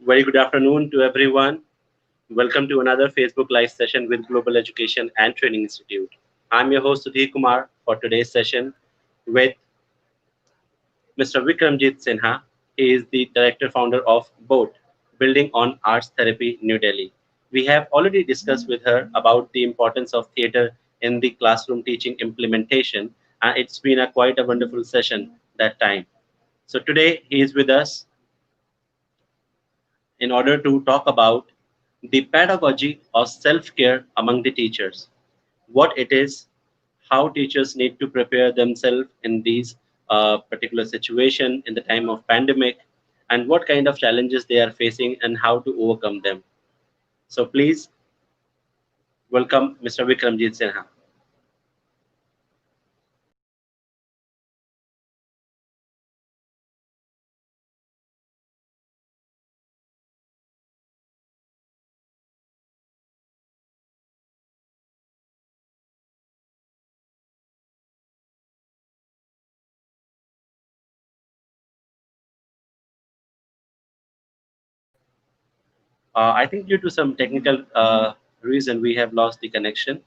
Very good afternoon to everyone. Welcome to another Facebook Live session with Global Education and Training Institute. I'm your host Sudhir Kumar for today's session with Mr. Vikramjit Sinha. He is the director founder of BOAT, Building on Arts Therapy, New Delhi. We have already discussed with her about the importance of theater in the classroom teaching implementation, and it's been a quite a wonderful session that time. So today he is with us in order to talk about the pedagogy of self-care among the teachers, what it is, how teachers need to prepare themselves in these particular situation in the time of pandemic, and what kind of challenges they are facing and how to overcome them. So please welcome Mr. Vikramjit Sinha. I think due to some technical reason we have lost the connection.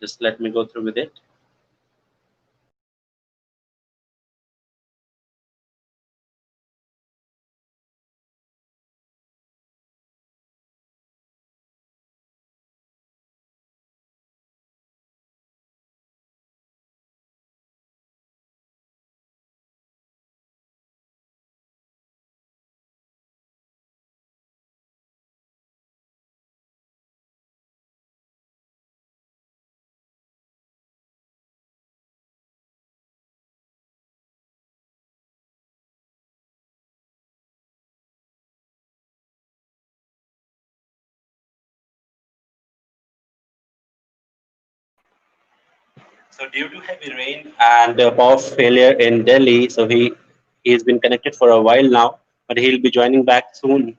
Just let me go through with it. So due to heavy rain and power failure in Delhi, so he's been connected for a while now, but he'll be joining back soon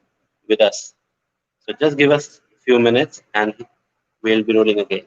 with us. So just give us a few minutes and we'll be rolling again.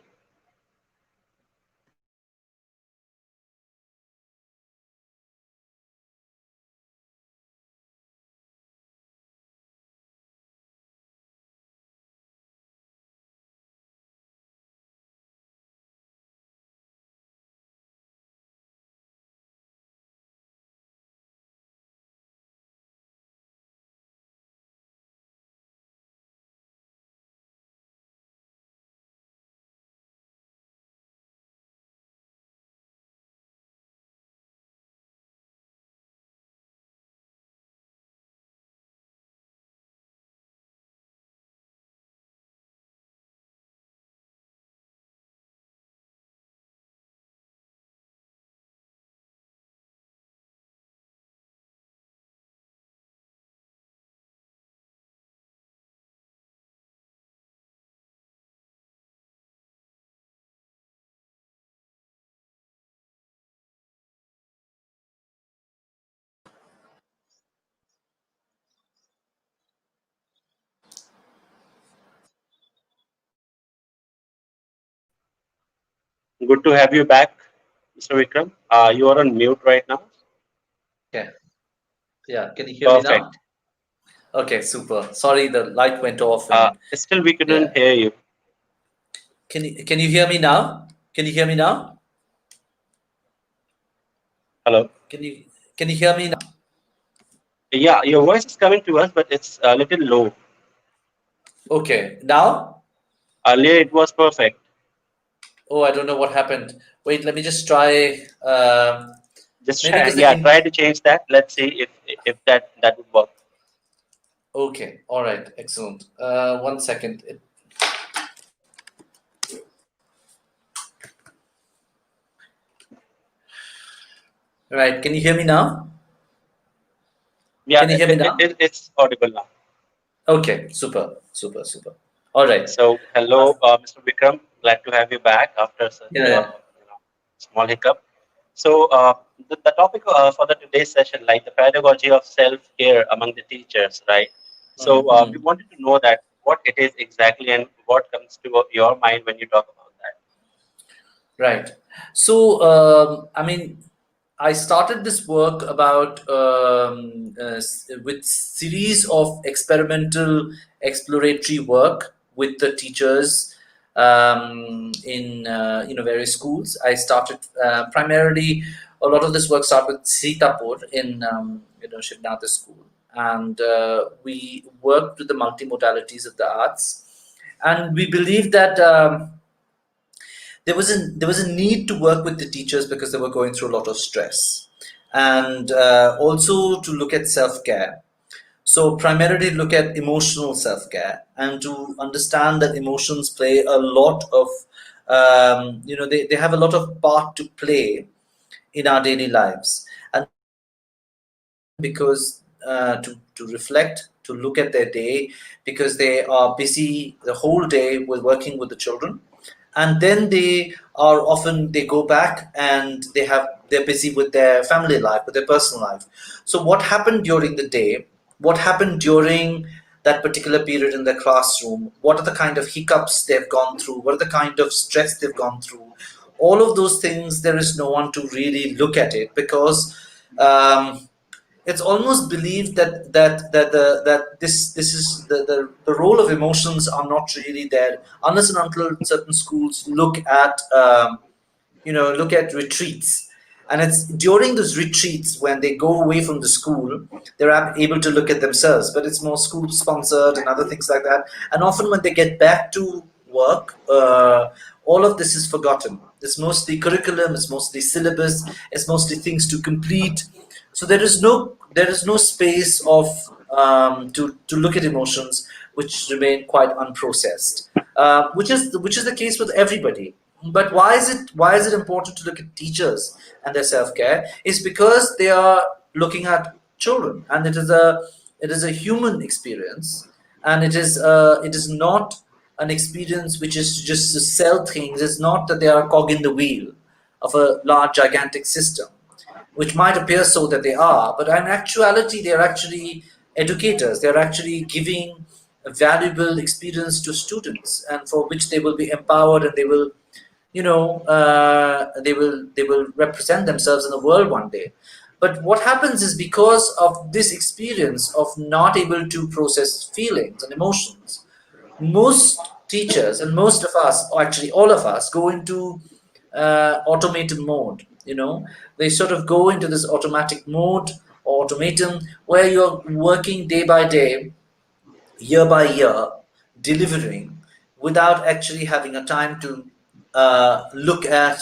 Good to have you back, Mr. Vikram. You are on mute right now. Okay. Yeah. Can you hear me now? Perfect. Okay. Super. Sorry, the light went off, and Still, we couldn't yeah. hear you. Can you hear me now? Can you hear me now? Hello. Can you can you hear me now? Yeah, your voice is coming to us, but it's a little low. Okay. Now? Earlier, it was perfect. Oh, I don't know what happened. Wait, let me just try. Just Maybe try, because yeah, try to change that. Let's see if that would work. Okay. All right. Excellent. One second. Right. Can you hear me now? Yeah, Can you hear me now? it's audible now. Okay. Super. Super. Super. All right. So, Uh, hello, Mr. Vikram. Glad to have you back after such yeah. Yeah. small hiccup. So, the topic for the today's session, like the pedagogy of self-care among the teachers, right? So, we Mhm. wanted to know that what it is exactly and what comes to your mind when you talk about that. Right. So, I mean, I started this work about with series of experimental exploratory work with the teachers in various schools. I started primarily a lot of this work started with Sitapur in Shivnatha school, and we worked with the multimodalities of the arts, and we believe that. There was a need to work with the teachers because they were going through a lot of stress, and also to look at self-care. So primarily look at emotional self-care and to understand that emotions play a lot of they have a lot of part to play in our daily lives. And the teachers come to them because to reflect, to look at their day, because they are busy the whole day with working with the children, and then they go back and they're busy with their family life, with their personal life. So what happened during the day, what happened during that particular period in the classroom, what are the kind of hiccups they've gone through, what are the kind of stress they've gone through, all of those things, there is no one to really look at it because it's almost believed that this is the role of emotions are not really there unless and until certain schools look at retreats. And it's during those retreats when they go away from the school, they're able to look at themselves. But it's more school sponsored and other things like that. And often when they get back to work, all of this is forgotten. It's mostly curriculum, it's mostly syllabus, it's mostly things to complete. So there is no space of to look at emotions which remain quite unprocessed, which is the case with everybody. But why is it important to look at teachers and their self care? Is because they are looking at children, and it is a human experience, and it is not an experience which is just to sell things. It's not that they are a cog in the wheel of a large gigantic system, which might appear so that they are, but in actuality, they are actually educators. They are actually giving a valuable experience to students, and for which they will be empowered, and they will represent themselves in the world one day. But what happens is because of this experience of not able to process feelings and emotions, most teachers and most of us, or actually all of us, go into automated mode. They sort of go into this automatic mode or automaton where you're working day by day, year by year, delivering without actually having a time to look at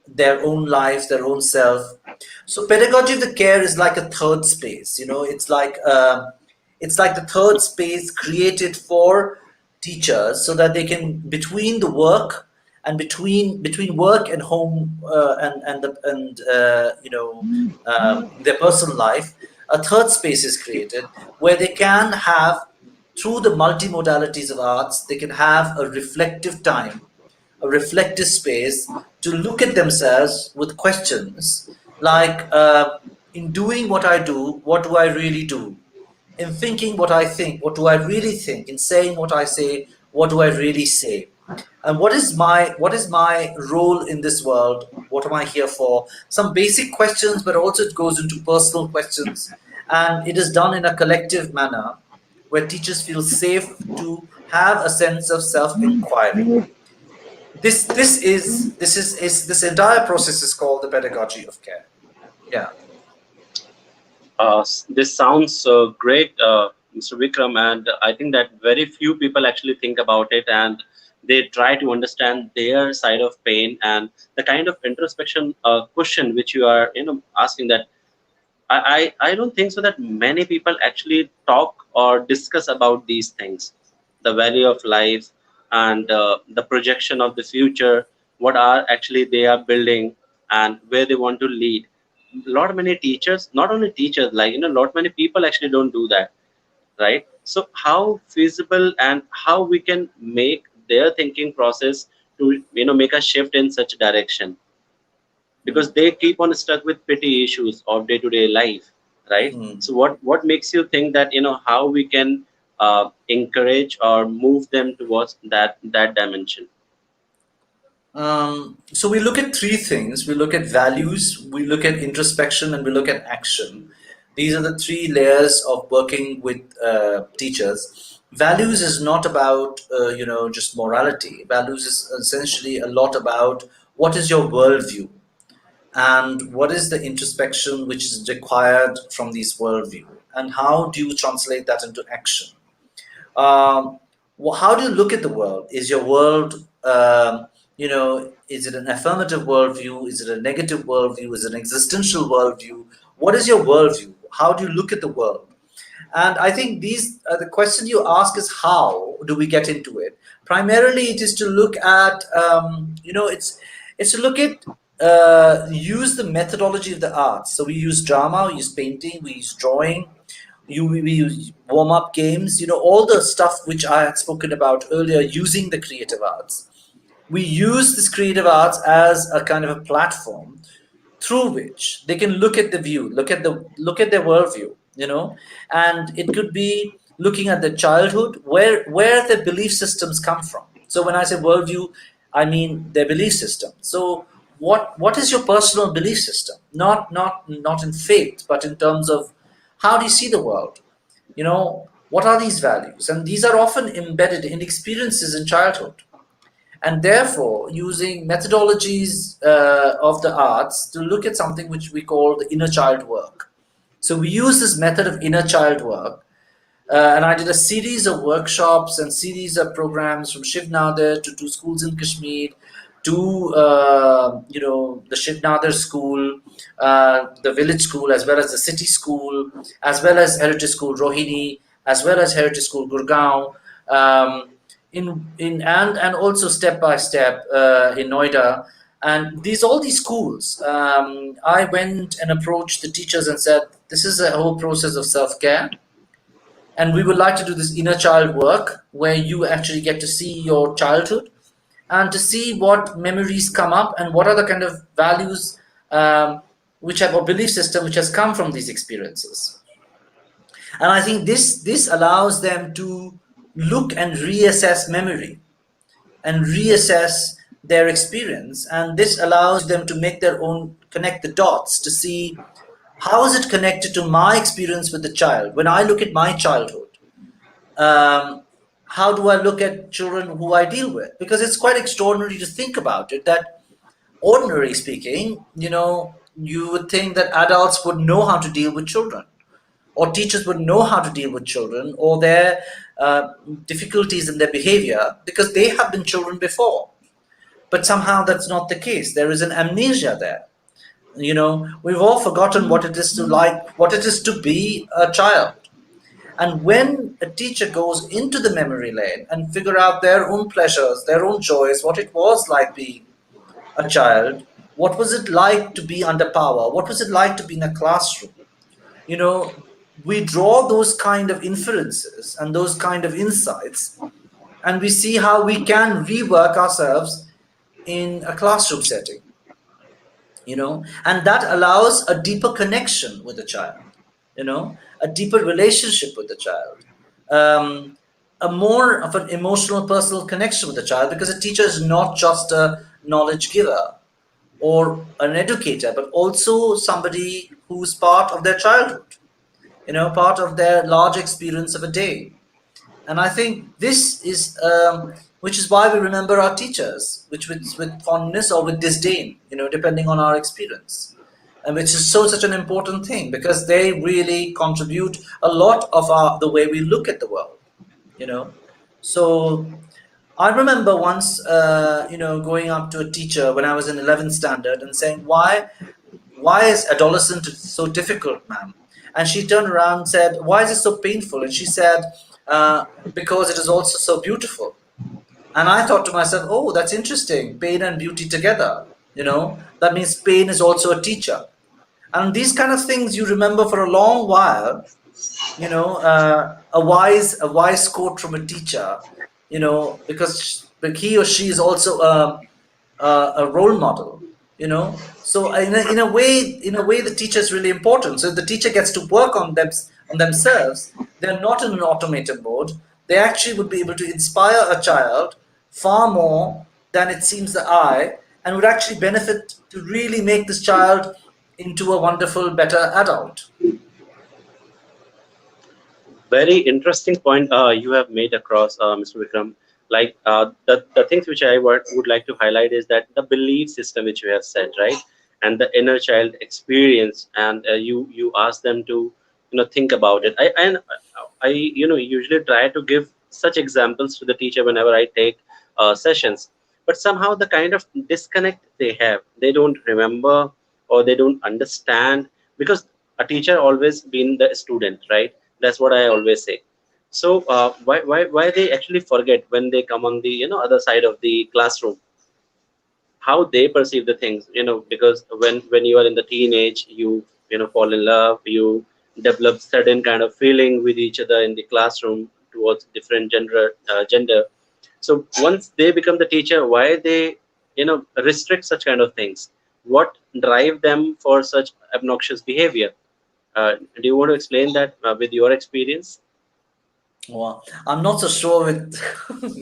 their own lives, their own self. So pedagogy of the care is like a third space. It's like the third space created for teachers so that they can, between the work and between work and home, and their personal life, a third space is created where they can have, through the multimodalities of arts, they can have a reflective time, a reflective space to look at themselves with questions like, in doing what I do, what do I really do? In thinking what I think, what do I really think? In saying what I say, what do I really say? And what is my role in this world? What am I here for? Some basic questions, but also it goes into personal questions, and it is done in a collective manner where teachers feel safe to have a sense of self-inquiry. This entire process is called the pedagogy of care. Yeah. This sounds great, Mr. Vikram, and I think that very few people actually think about it, and they try to understand their side of pain and the kind of introspection question which you are asking. That I don't think so that many people actually talk or discuss about these things, the value of life and the projection of the future, what are actually they are building and where they want to lead. Lot many teachers, not only teachers, like lot many people actually don't do that, right? So how feasible and how we can make their thinking process to make a shift in such direction, because they keep on stuck with petty issues of day-to-day life, right? Hmm. So what makes you think that how we can encourage or move them towards that dimension? So we look at three things. We look at values, we look at introspection, and we look at action. These are the three layers of working with teachers. Values is not about just morality. Values is essentially a lot about what is your worldview and what is the introspection which is required from these worldview, and how do you translate that into action. How do you look at the world? Is your world, is it an affirmative worldview? Is it a negative worldview? Is it an existential worldview? What is your worldview? How do you look at the world? And I think the question you ask is how do we get into it? Primarily, it is to look at, it's to look at, use the methodology of the arts. So we use drama, we use painting, we use drawing, we use warm up games, all the stuff which I had spoken about earlier, using the creative arts. We use this creative arts as a kind of a platform through which they can look at the view, look at their worldview, and it could be looking at their childhood, where their belief systems come from. So when I say worldview, I mean their belief system. So what is your personal belief system? Not in faith, but in terms of how do you see the world? What are these values? And these are often embedded in experiences in childhood. And therefore, using methodologies of the arts to look at something which we call the inner child work. So we use this method of inner child work, and I did a series of workshops and series of programs from Shiv Nadir to two schools in Kashmir, to the Shiv Nadir school, the village school, as well as the city school, as well as heritage school Rohini, as well as heritage school Gurgaon. And also step by step in Noida, and all these schools, I went and approached the teachers and said, this is a whole process of self-care, and we would like to do this inner child work where you actually get to see your childhood and to see what memories come up and what are the kind of values which have a belief system which has come from these experiences. And I think this allows them to look and reassess memory and reassess their experience. And this allows them to make their own, connect the dots to see how is it connected to my experience with the child. When I look at my childhood, how do I look at children who I deal with? Because it's quite extraordinary to think about it, that ordinarily speaking, you would think that adults would know how to deal with children, or teachers would know how to deal with children or their difficulties in their behavior because they have been children before. But somehow that's not the case. There is an amnesia there. We've all forgotten what it is to be a child. And when a teacher goes into the memory lane and figure out their own pleasures, their own joys, what it was like being a child, what was it like to be under power, what was it like to be in a classroom, we draw those kind of inferences and those kind of insights, and we see how we can rework ourselves in a classroom setting, and that allows a deeper connection with the child, a deeper relationship with the child, a more of an emotional, personal connection with the child, because a teacher is not just a knowledge giver or an educator, but also somebody who's part of their childhood, part of their large experience of a day. And I think this is, which is why we remember our teachers, which with fondness or with disdain, depending on our experience. And which is such an important thing, because they really contribute a lot of the way we look at the world, So I remember once, going up to a teacher when I was in 11th standard and saying, why is adolescent so difficult, ma'am? And she turned around and said, why is it so painful? And she said, because it is also so beautiful. And I thought to myself, oh, that's interesting. Pain and beauty together. That means pain is also a teacher. And these kind of things you remember for a long while. A wise quote from a teacher, because he or she is also a role model. So in a way the teacher is really important. So if the teacher gets to work on themselves, they're not in an automated mode. They actually would be able to inspire a child far more than it seems the eye, and would actually benefit to really make this child into a wonderful, better adult. Very interesting point you have made across, Mr. Vikram. Like the things which I would like to highlight is that the belief system which you have said, right, and the inner child experience, and you ask them to think about it. I usually try to give such examples to the teacher whenever I take sessions, but somehow the kind of disconnect they have, they don't remember or they don't understand, because a teacher always been the student, right? That's what I always say. So why they actually forget when they come on the other side of the classroom, how they perceive the things, because when you are in the teenage, you fall in love, you develop certain kind of feeling with each other in the classroom towards different gender. So once they become the teacher, why they restrict such kind of things? What drive them for such obnoxious behavior? Do you want to explain that with your experience? Well, I'm not so sure with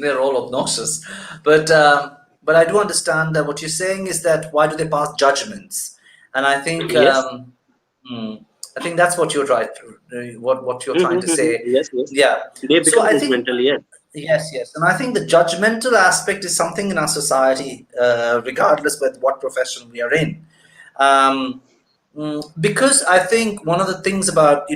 they're all obnoxious, but I do understand that what you're saying is that why do they pass judgments? And Yes. hmm, I think that's what you're trying to what you're trying to say. Yes, yes. Yeah. They So become I think judgmental, yes. yes, yes, and I think the judgmental aspect is something in our society, regardless with what profession we are in. Um, because I think one of the things about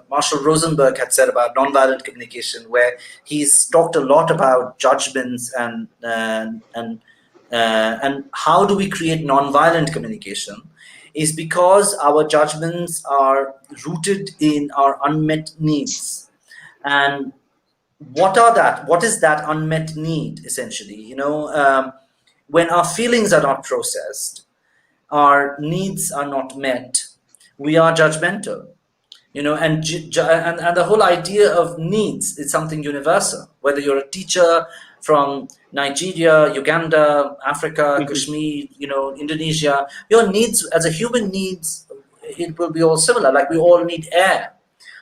Marshall Rosenberg had said about nonviolent communication, where he's talked a lot about judgments and how do we create nonviolent communication, is because our judgments are rooted in our unmet needs. And what is that unmet need essentially? When our feelings are not processed, our needs are not met, we are judgmental. And the whole idea of needs is something universal, whether you're a teacher from Nigeria, Uganda, Africa, Kashmir, Indonesia. Your needs as a human needs, it will be all similar. Like, we all need air,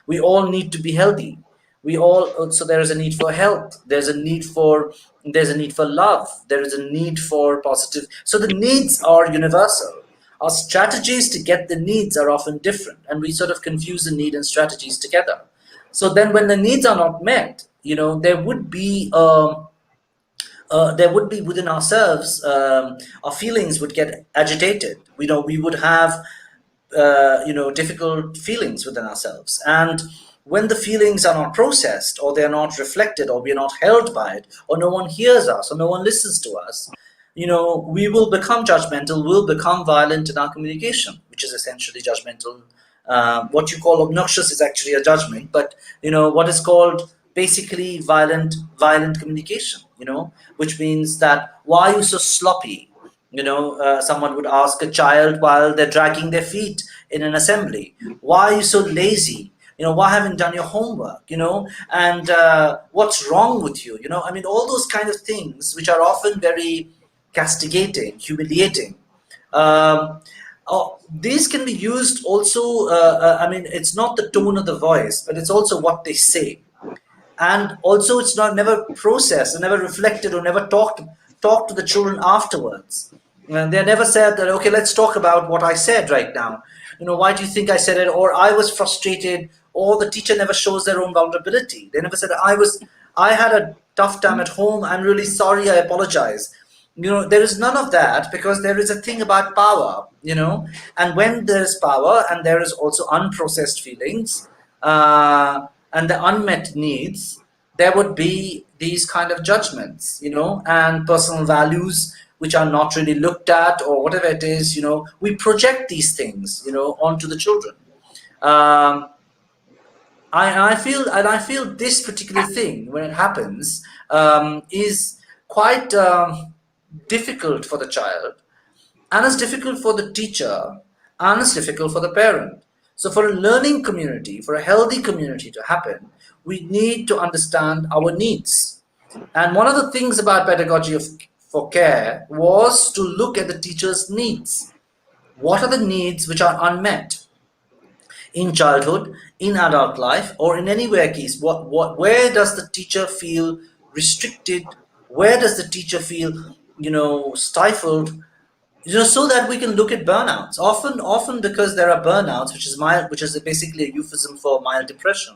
we all need to be healthy, we all, so there is a need for health, there's a need for love, there is a need for positive. So the needs are universal. Our strategies to get the needs are often different, and we sort of confuse the need and strategies together. So then when the needs are not met, there would be within ourselves, our feelings would get agitated. We would have difficult feelings within ourselves. And when the feelings are not processed, or they're not reflected, or we're not held by it, or no one hears us, or no one listens to us, we will become judgmental, we'll become violent in our communication, which is essentially judgmental. What you call obnoxious is actually a judgment, but what is called basically violent communication, which means that, why are you so sloppy? Someone would ask a child while they're dragging their feet in an assembly, why are you so lazy? Why haven't you done your homework? And what's wrong with you? I mean, all those kind of things, which are often very castigating, humiliating. These can be used also. I mean, it's not the tone of the voice, but it's also what they say. And also, it's not never processed and never reflected, or never talked to the children afterwards. And they never said that, okay, let's talk about what I said right now. Why do you think I said it? Or, I was frustrated. Or the teacher never shows their own vulnerability. They never said, I had a tough time at home, I'm really sorry, I apologize. There is none of that, because there is a thing about power. And when there is power, and there is also unprocessed feelings, and the unmet needs, there would be these kind of judgments, and personal values which are not really looked at, or whatever it is. We project these things, onto the children. um, I feel this particular thing, when it happens, is quite difficult for the child, and it's difficult for the teacher, and it's difficult for the parent. So, for a learning community, for a healthy community to happen, we need to understand our needs. And one of the things about pedagogy for care was to look at the teacher's needs. What are the needs which are unmet in childhood, in adult life, or in anywhere case? Where does the teacher feel restricted, Where does the teacher feel, stifled, so that we can look at burnouts. Often because there are burnouts, which is mild, which is basically a euphemism for mild depression.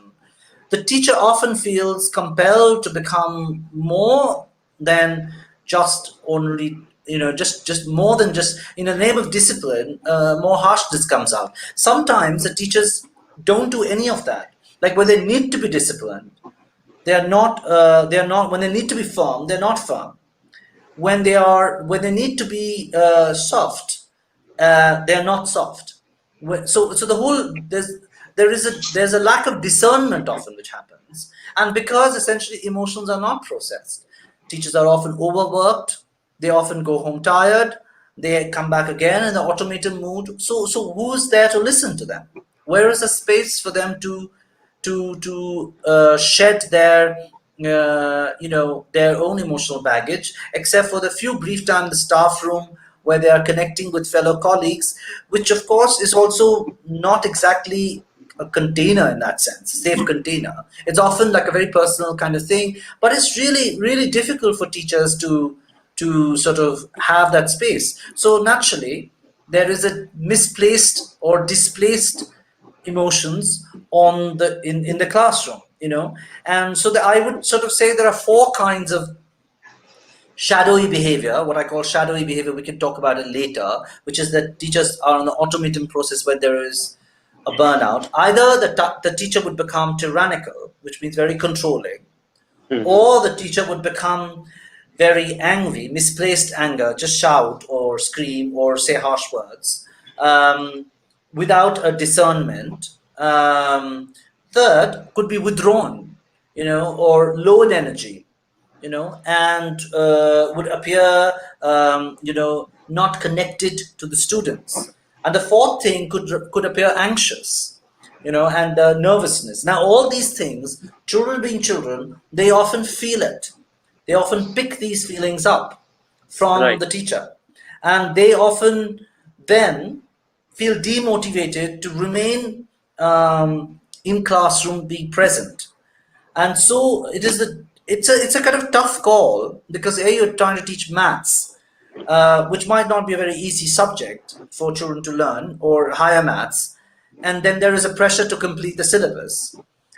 The teacher often feels compelled to become more than just only, just more than just in the name of discipline. More harshness comes out. Sometimes the teachers don't do any of that. Like when they need to be disciplined, they are not. They are not. When they need to be firm, they're not firm. When they need to be soft, they're not soft. So the whole there's a lack of discernment often which happens, and because essentially emotions are not processed, teachers are often overworked. They often go home tired. They come back again in the automated mood. So who's there to listen to them? Where is the space for them to shed their own emotional baggage, except for the few brief time in the staff room where they are connecting with fellow colleagues, which of course is also not exactly a container in that sense, a safe container. It's often like a very personal kind of thing, but it's really really difficult for teachers to sort of have that space. So naturally there is a misplaced or displaced emotions in the classroom, and so I would sort of say there are four kinds of shadowy behavior, what I call shadowy behavior. We can talk about it later, which is that teachers are on the automating process where there is a burnout. Either the teacher would become tyrannical, which means very controlling, Hmm. or the teacher would become very angry, misplaced anger, just shout or scream or say harsh words, um, without a discernment. Third could be withdrawn, or low in energy, and would appear, not connected to the students. And the fourth thing could appear anxious, and nervousness. Now, all these things, children being children, they often feel it. They often pick these feelings up from Right. the teacher, and they often then feel demotivated to remain in classroom, being present. And so it's a kind of tough call, because you're trying to teach maths, which might not be a very easy subject for children to learn, or higher maths, and then there is a pressure to complete the syllabus.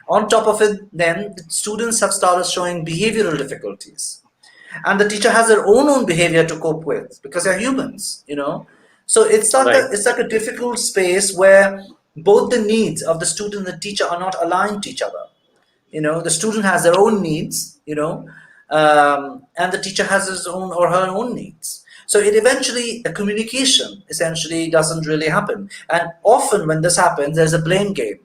On top of it, then the students have started showing behavioral difficulties, and the teacher has their own behavior to cope with, because they're humans, so Right. it's like a difficult space where both the needs of the student and the teacher are not aligned to each other. The student has their own needs, and the teacher has his own or her own needs. So it eventually, the communication essentially doesn't really happen, and often when this happens, there's a blame game.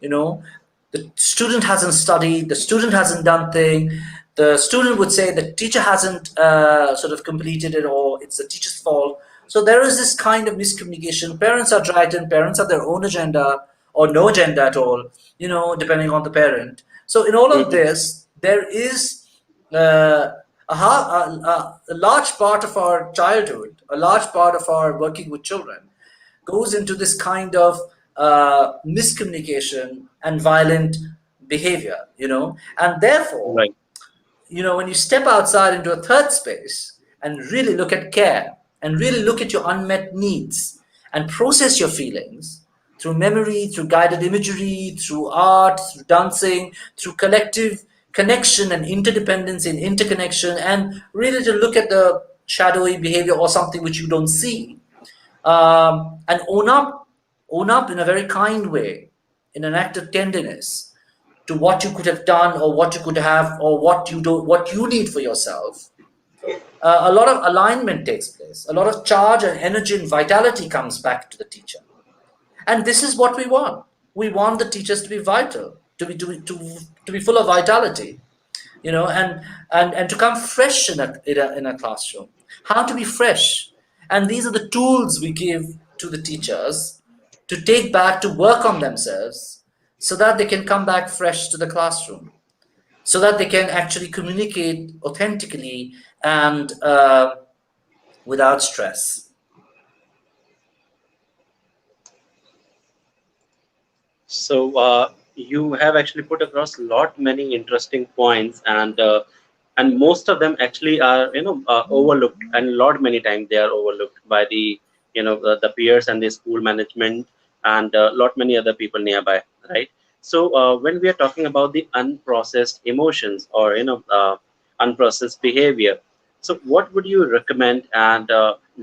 you know the student hasn't studied, the student hasn't done thing. The student would say the teacher hasn't sort of completed it, or it's the teacher's fault. So there is this kind of miscommunication. Parents are dragged in, parents have their own agenda, or no agenda at all, depending on the parent. So in all of Hmm. this, there is uh, a large part of our childhood, a large part of our working with children goes into this kind of miscommunication and violent behavior, and therefore, Right. when you step outside into a third space and really look at care and really look at your unmet needs and process your feelings through memory, through guided imagery, through art, through dancing, through collective connection and interdependence and interconnection, and really to look at the shadowy behavior or something which you don't see, and own up in a very kind way, in an act of tenderness, to what you could have done, or what you could have, or what you need for yourself. A lot of alignment takes place. A lot of charge and energy and vitality comes back to the teacher, and this is what we want. We want the teachers to be vital, to be full of vitality, and to come fresh in a classroom. How to be fresh, and these are the tools we give to the teachers to take back, to work on themselves, so that they can come back fresh to the classroom, so that they can actually communicate authentically and without stress. So you have actually put across lot many interesting points, and and most of them actually are overlooked, and lot many times they are overlooked by the the peers and the school management and lot many other people nearby, right? So when we are talking about the unprocessed emotions or unprocessed behavior, so what would you recommend? And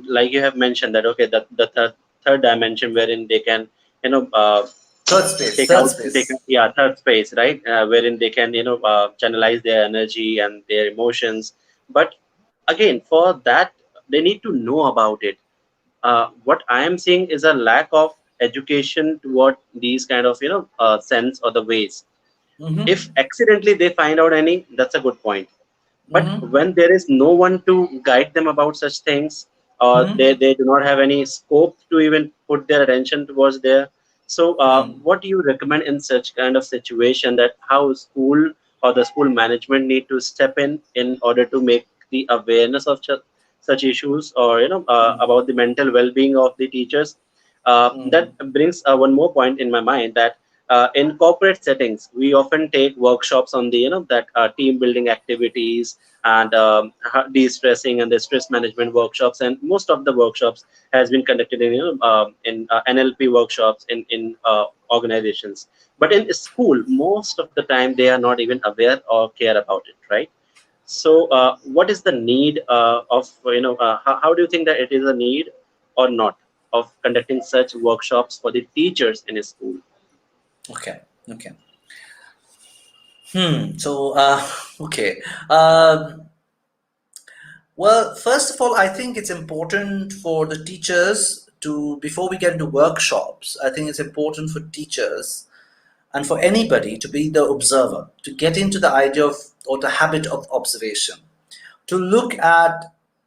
like you have mentioned that okay, that the third dimension wherein they can you know uh, Third space, take third out take space. yeah, third space, right? Wherein they can channelize their energy and their emotions. But again, for that they need to know about it. What I am seeing is a lack of education toward these kind of sense or the ways. If Mm-hmm. accidentally they find out any, that's a good point. But Mm-hmm. when there is no one to guide them about such things, or Mm-hmm. they do not have any scope to even put their attention towards there, so Mm. what do you recommend in such kind of situation, that how school or the school management need to step in order to make the awareness of such issues, or about the mental well-being of the teachers? That Mm. brings one more point in my mind, that in corporate settings we often take workshops on the that team building activities and de-stressing and the stress management workshops, and most of the workshops has been conducted in NLP workshops in organizations. But in school most of the time they are not even aware or care about it, right? So what is the need of how do you think that it is a need or not of conducting such workshops for the teachers in a school? Okay. Okay. So, okay. Um, well, first of all, I think it's important for the teachers to, before we get into workshops, I think it's important for teachers and for anybody to be the observer, to get into the idea of or the habit of observation, to look at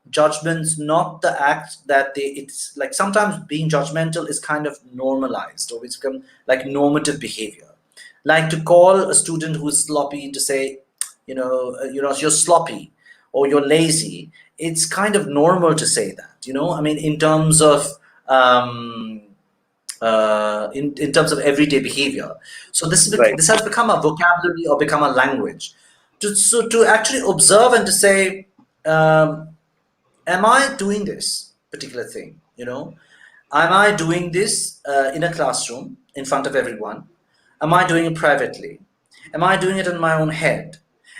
judgments, not the act that they, it's like sometimes being judgmental is kind of normalized or it's become like normative behavior. Like to call a student who's sloppy to say, you're sloppy or you're lazy. It's kind of normal to say that, I mean, in terms of um, in terms of everyday behavior. So Right. this has become a vocabulary or become a language. To actually observe and to say, um, am I doing this particular thing? Am I doing this in a classroom in front of everyone? Am I doing it privately? Am I doing it in my own head?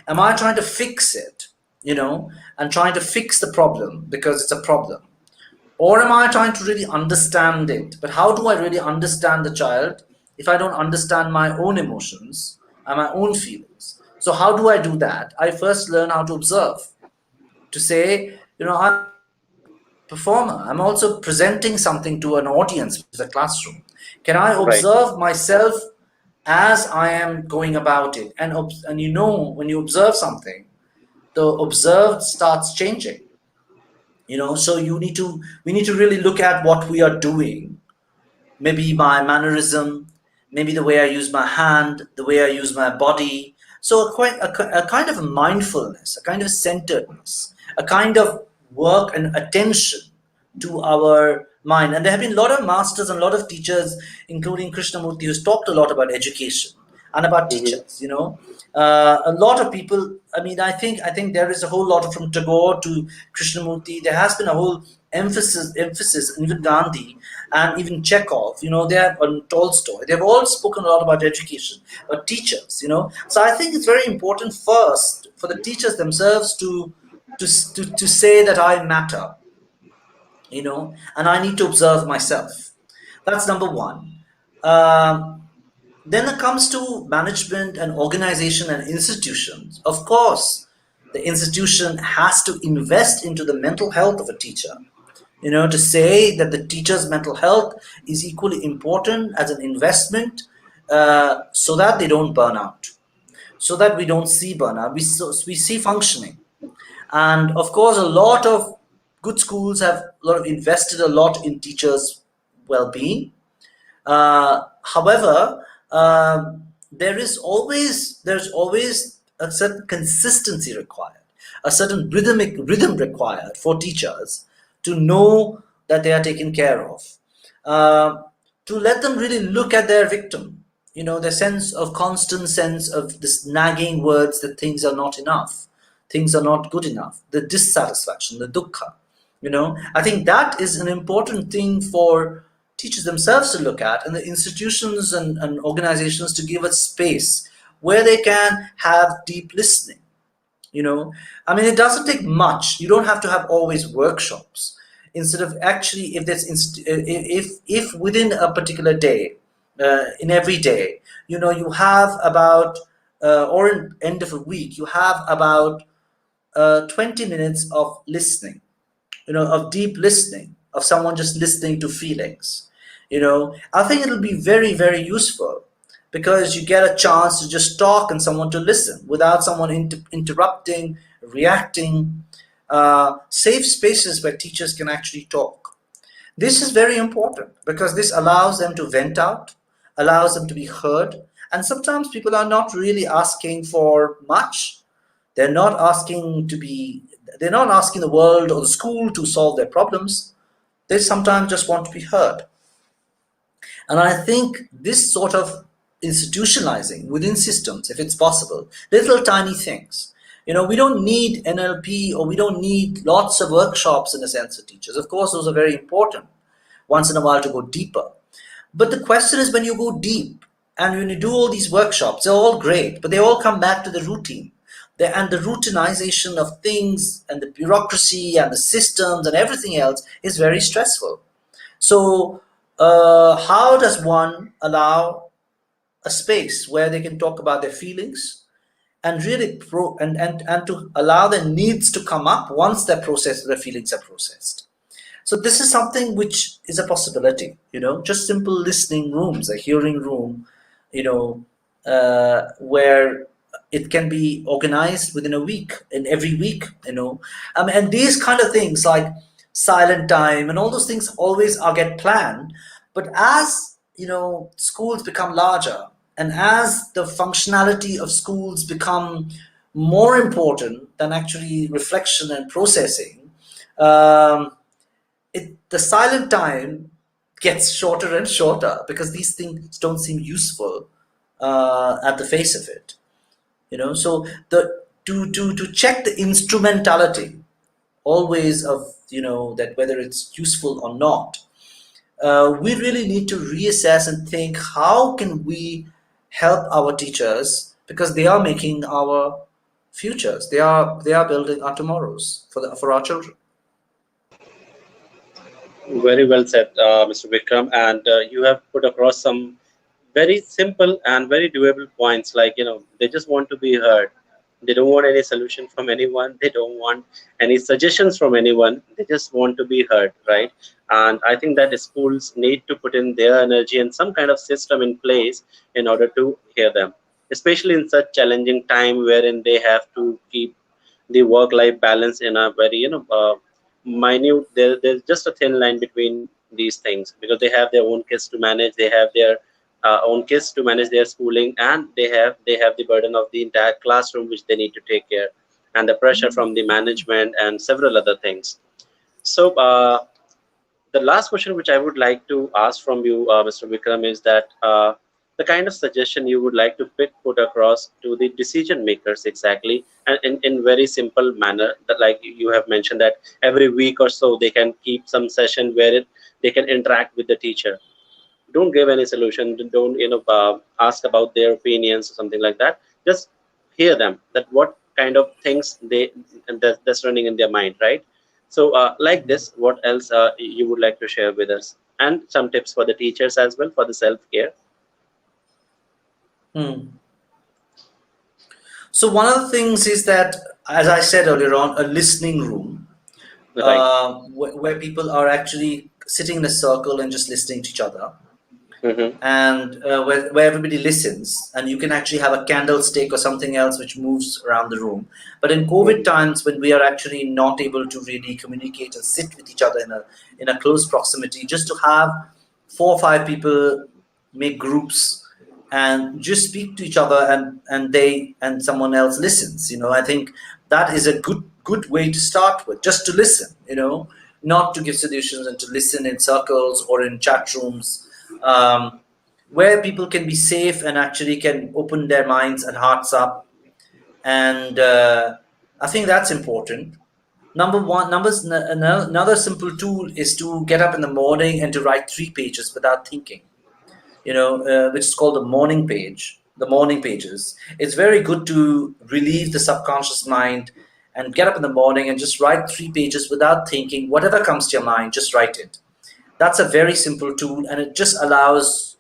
Am I trying to fix it? And trying to fix the problem because it's a problem, or am I trying to really understand it? But how do I really understand the child if I don't understand my own emotions and my own feelings? So, how do I do that? I first learn how to observe, to say, I'm also performer. I'm also presenting something to an audience, which is a classroom. Can I Right. observe myself as I am going about it? And when you observe something, the observed starts changing. So we need to really look at what we are doing, maybe my mannerism, maybe the way I use my hand, the way I use my body. So a kind of mindfulness, a kind of centeredness, a kind of work and attention to our mind. And there have been a lot of masters and a lot of teachers, including Krishnamurti, who's talked a lot about education and about Hmm. teachers. A lot of people. I mean, I think there is a whole lot from Tagore to Krishnamurti. There has been a whole emphasis, even Gandhi and even Chekhov. They have on Tolstoy. They've all spoken a lot about education, about teachers. So I think it's very important first for the teachers themselves to say that I matter, and I need to observe myself. That's number one. Um, then it comes to management and organization and institutions. Of course, the institution has to invest into the mental health of a teacher. To say that the teacher's mental health is equally important as an investment, so that they don't burn out, so that we don't see burnout. We see functioning. And of course, a lot of good schools have invested a lot in teachers' well-being. However, there's always a certain consistency required, a certain rhythm required for teachers to know that they are taken care of, uh, to let them really look at their victim. Their constant sense of this nagging words that things are not enough, things are not good enough, the dissatisfaction, the dukkha. I think that is an important thing for teachers themselves to look at, and the institutions and organizations to give a space where they can have deep listening. It doesn't take much. You don't have to have always workshops. Instead of actually, if there's if within a particular day, in every day, you have about or in end of a week, you have about 20 minutes of listening, of deep listening, of someone just listening to feelings. I think it'll be very, very useful, because you get a chance to just talk and someone to listen without someone interrupting, reacting. Safe spaces where teachers can actually talk. This is very important because this allows them to vent out, allows them to be heard. And sometimes people are not really asking for much. They're not asking to be, they're not asking the world or the school to solve their problems. They sometimes just want to be heard. And I think this sort of institutionalizing within systems, if it's possible, little tiny things. We don't need NLP, or we don't need lots of workshops in a sense for teachers. Of course, those are very important once in a while to go deeper. But the question is, when you go deep and when you do all these workshops, they're all great, but they all come back to the routine. And the routinization of things and the bureaucracy and the systems and everything else is very stressful. So, how does one allow a space where they can talk about their feelings and really and to allow their needs to come up once their feelings are processed? So this is something which is a possibility, just simple listening rooms, a hearing room, where it can be organized within a week, in every week, and these kind of things like silent time and all those things always are get planned. But as schools become larger, and as the functionality of schools become more important than actually reflection and processing, um, the silent time gets shorter and shorter because these things don't seem useful at the face of it. So the to check the instrumentality always of that whether it's useful or not, we really need to reassess and think, how can we help our teachers, because they are making our futures, they are building our tomorrows for our children. Very well said, Mr. Vikram. And you have put across some very simple and very doable points. Like, they just want to be heard. They don't want any solution from anyone. They don't want any suggestions from anyone. They just want to be heard, right? And I think that schools need to put in their energy and some kind of system in place in order to hear them, especially in such challenging time wherein they have to keep the work-life balance in a very minute. There's just a thin line between these things, because they have their own kids to manage, they have their own kids to manage their schooling, and they have the burden of the entire classroom which they need to take care, and the pressure from the management and several other things. So the last question which I would like to ask from you, Mr. Vikram, is that the kind of suggestion you would like to put across to the decision makers exactly, and in very simple manner, that like you have mentioned that every week or so they can keep some session where they can interact with the teacher. Don't give any solution. Don't ask about their opinions or something like that. Just hear them. That what kind of things that's running in their mind, right? So like this, what else you would like to share with us, and some tips for the teachers as well for the self care. Hmm. So one of the things is that, as I said earlier on, a listening room, Right. where people are actually sitting in a circle and just listening to each other, Mm-hmm. and where everybody listens, and you can actually have a candlestick or something else which moves around the room. But in COVID times, when we are actually not able to really communicate and sit with each other in a close proximity, just to have 4 or 5 people make groups and just speak to each other, and someone else listens. I think that is a good way to start with, just to listen. Not to give solutions, and to listen in circles or in chat rooms, um, where people can be safe and actually can open their minds and hearts up. And I think that's important. Number one, another simple tool is to get up in the morning and to write 3 pages without thinking. Which is called the morning page, the morning pages. It's very good to relieve the subconscious mind and get up in the morning and just write 3 pages without thinking. Whatever comes to your mind, just write it. That's a very simple tool, and it just allows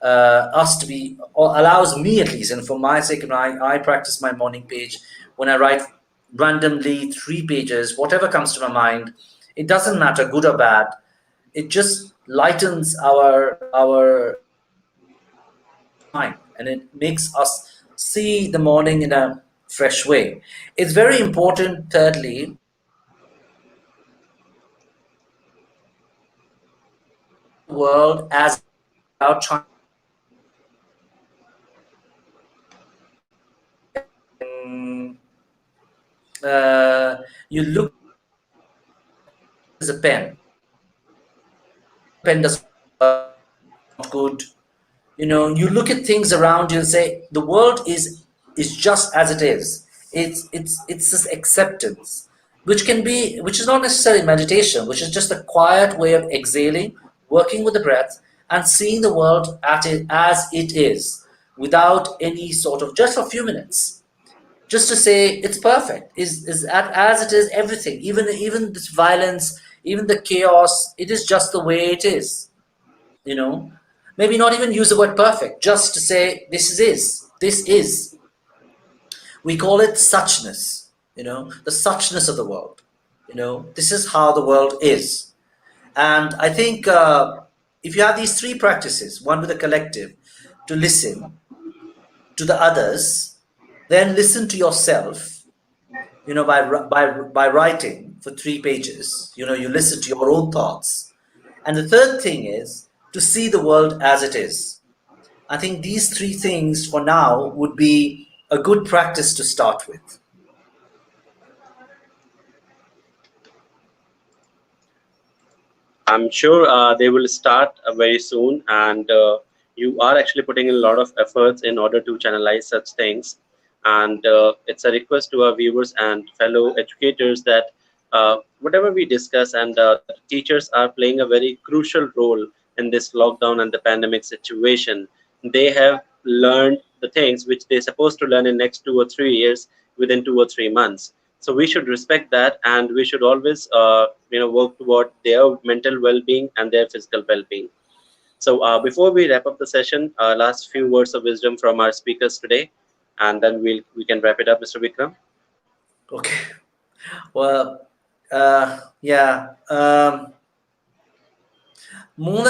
us to be, or allows me at least, and for my sake, when I practice my morning page, when I write randomly 3 pages, whatever comes to my mind, it doesn't matter good or bad, it just lightens our mind, and it makes us see the morning in a fresh way. It's very important, thirdly, to see the world as it is without trying to understand it. You look at the world as a pen. Maybe the pen doesn't work, it's not good. You look at things around you and say the world is just as it is. It's this acceptance, which is not necessarily meditation, which is just a quiet way of exhaling, working with the breath, and seeing the world at it as it is, without any sort of, just for a few minutes, just to say it's perfect, as it is, everything, even this violence, even the chaos, it is just the way it is. you know Maybe not even use the word perfect, just to say this is. We call it suchness, the suchness of the world. This is how the world is. And I think, if you have these 3 practices, one with the collective, to listen to the others, then listen to yourself, by writing for 3 pages. You listen to your own thoughts. And the third thing is to see the world as it is. I think these 3 things for now would be a good practice to start with. I'm sure they will start very soon, and you are actually putting in a lot of efforts in order to channelize such things. And it's a request to our viewers and fellow educators that whatever we discuss, and the teachers are playing a very crucial role in this lockdown and the pandemic situation. They have learned the things which they're supposed to learn in next 2 or 3 years within 2 or 3 months. So we should respect that, and we should always work toward their mental well-being and their physical well-being. So before we wrap up the session, last few words of wisdom from our speakers today, and then we can wrap it up, Mr. Vikram. Okay. Well, yeah. More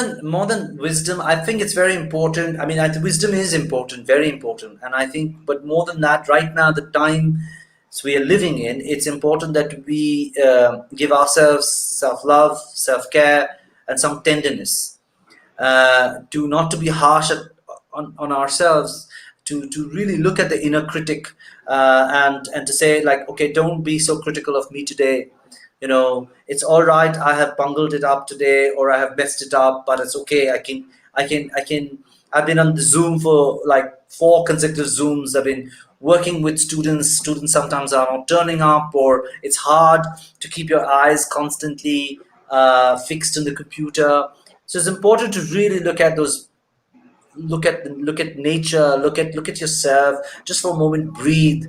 than wisdom, I think it's very important. I mean, wisdom is important, very important, and I think, but more than that, right now, the time we are living in, it's important that we give ourselves self-love, self-care, and some tenderness. To not to be harsh on ourselves, to really look at the inner critic, and to say, like, okay, don't be so critical of me today. It's all right, I have bungled it up today, or I have messed it up, but it's okay. I've been on the Zoom for like 4 consecutive Zooms. I've been working with students sometimes are not turning up, or it's hard to keep your eyes constantly fixed in the computer. So it's important to really look at those, look at nature, look at yourself, just for a moment, breathe,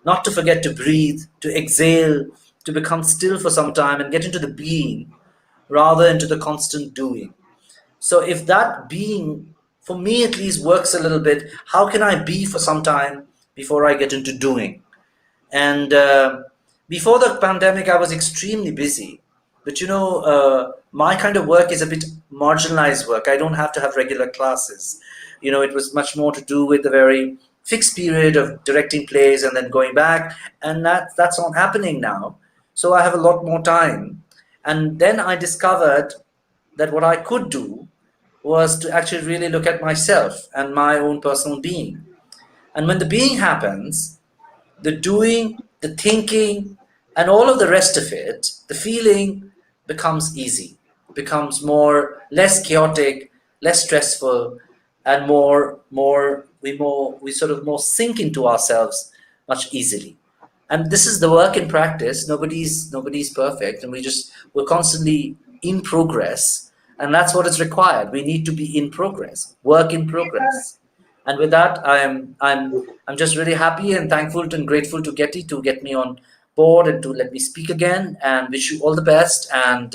not to forget to breathe, to exhale, to become still for some time and get into the being rather into the constant doing. So if that being, for me at least, works a little bit, how can I be for some time before I get into doing? And before the pandemic, I was extremely busy. But my kind of work is a bit marginalized work. I don't have to have regular classes. It was much more to do with a very fixed period of directing plays and then going back, and that's not happening now. So I have a lot more time. And then I discovered that what I could do was to actually really look at myself and my own personal being. And when the being happens, the doing, the thinking, and all of the rest of it, the feeling becomes easy, becomes less chaotic, less stressful, and more we sort of more sink into ourselves much easily. And this is the work in practice. Nobody's perfect, and we're constantly in progress, and that's what is required. We need to be in progress, work in progress. And with that, I'm just really happy and thankful and grateful to Getty to get me on board and to let me speak again. And wish you all the best, and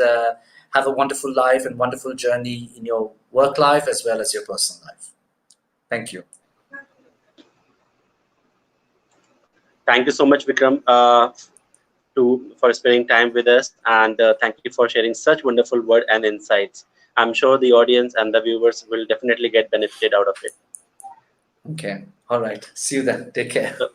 have a wonderful life and wonderful journey in your work life as well as your personal life. Thank you. Thank you so much, Vikram, for spending time with us, and thank you for sharing such wonderful word and insights. I'm sure the audience and the viewers will definitely get benefited out of it. Okay. All right. See you then. Take care. So